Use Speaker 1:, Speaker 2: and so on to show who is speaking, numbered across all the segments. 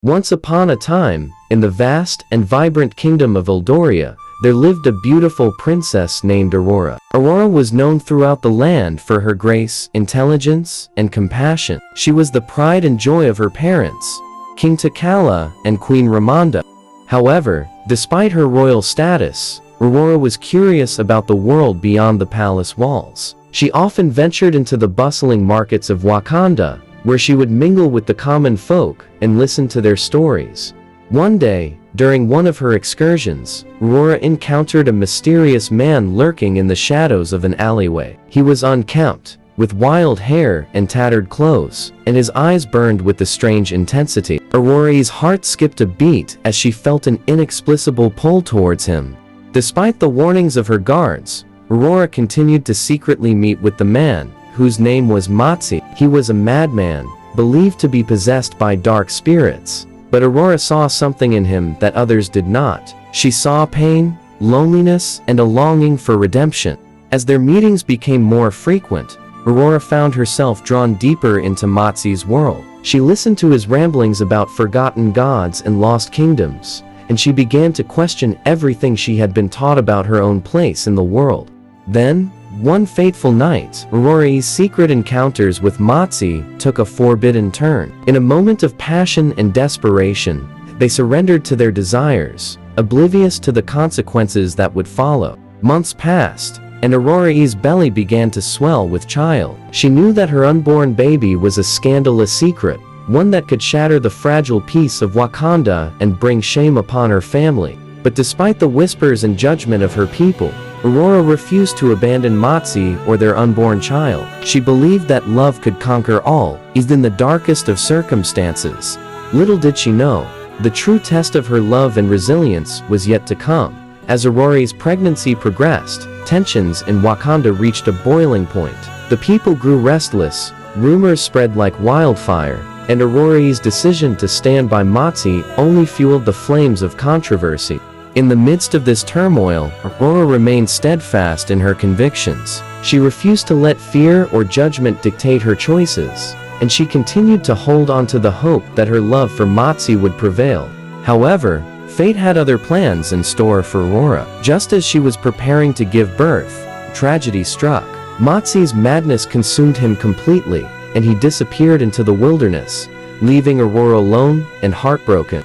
Speaker 1: Once upon a time, in the vast and vibrant kingdom of Eldoria, there lived a beautiful princess named Aurora. Aurora was known throughout the land for her grace, intelligence, and compassion. She was the pride and joy of her parents, King Takala and Queen Ramonda. However, despite her royal status, Aurora was curious about the world beyond the palace walls. She often ventured into the bustling markets of Wakanda, where she would mingle with the common folk and listen to their stories. One day, during one of her excursions, Aurora encountered a mysterious man lurking in the shadows of an alleyway. He was unkempt, with wild hair and tattered clothes, and his eyes burned with a strange intensity. Aurora's heart skipped a beat as she felt an inexplicable pull towards him. Despite the warnings of her guards, Aurora continued to secretly meet with the man, whose name was Matsi. He was a madman, believed to be possessed by dark spirits, but Aurora saw something in him that others did not. She saw pain, loneliness, and a longing for redemption. As their meetings became more frequent, Aurora found herself drawn deeper into Matsi's world. She listened to his ramblings about forgotten gods and lost kingdoms, and she began to question everything she had been taught about her own place in the world. Then, one fateful night, Aurora's secret encounters with Matsi took a forbidden turn. In a moment of passion and desperation, they surrendered to their desires, oblivious to the consequences that would follow. Months passed, and Aurora's belly began to swell with child. She knew that her unborn baby was a scandalous secret, one that could shatter the fragile peace of Wakanda and bring shame upon her family. But despite the whispers and judgment of her people, Aurora refused to abandon Matsi or their unborn child. She believed that love could conquer all, even in the darkest of circumstances. Little did she know, the true test of her love and resilience was yet to come. As Aurora's pregnancy progressed, tensions in Wakanda reached a boiling point. The people grew restless, rumors spread like wildfire, and Aurora's decision to stand by Matsi only fueled the flames of controversy. In the midst of this turmoil, Aurora remained steadfast in her convictions. She refused to let fear or judgment dictate her choices, and she continued to hold on to the hope that her love for Matsi would prevail. However, fate had other plans in store for Aurora. Just as she was preparing to give birth, tragedy struck. Matsi's madness consumed him completely, and he disappeared into the wilderness, leaving Aurora alone and heartbroken.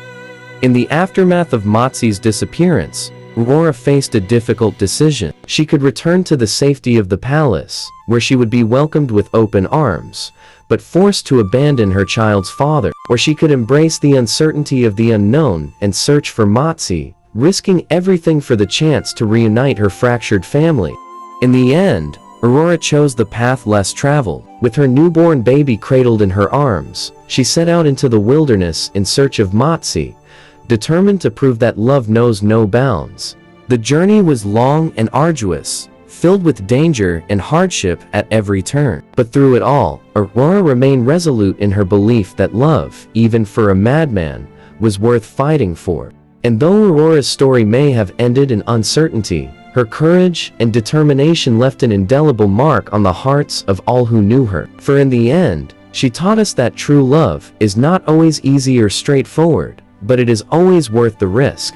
Speaker 1: In the aftermath of Matsi's disappearance, Aurora faced a difficult decision. She could return to the safety of the palace, where she would be welcomed with open arms, but forced to abandon her child's father, or she could embrace the uncertainty of the unknown and search for Matsi, risking everything for the chance to reunite her fractured family. In the end, Aurora chose the path less traveled. With her newborn baby cradled in her arms, she set out into the wilderness in search of Matsi, determined to prove that love knows no bounds. The journey was long and arduous, filled with danger and hardship at every turn. But through it all, Aurora remained resolute in her belief that love, even for a madman, was worth fighting for. And though Aurora's story may have ended in uncertainty, her courage and determination left an indelible mark on the hearts of all who knew her. For in the end, she taught us that true love is not always easy or straightforward, but it is always worth the risk.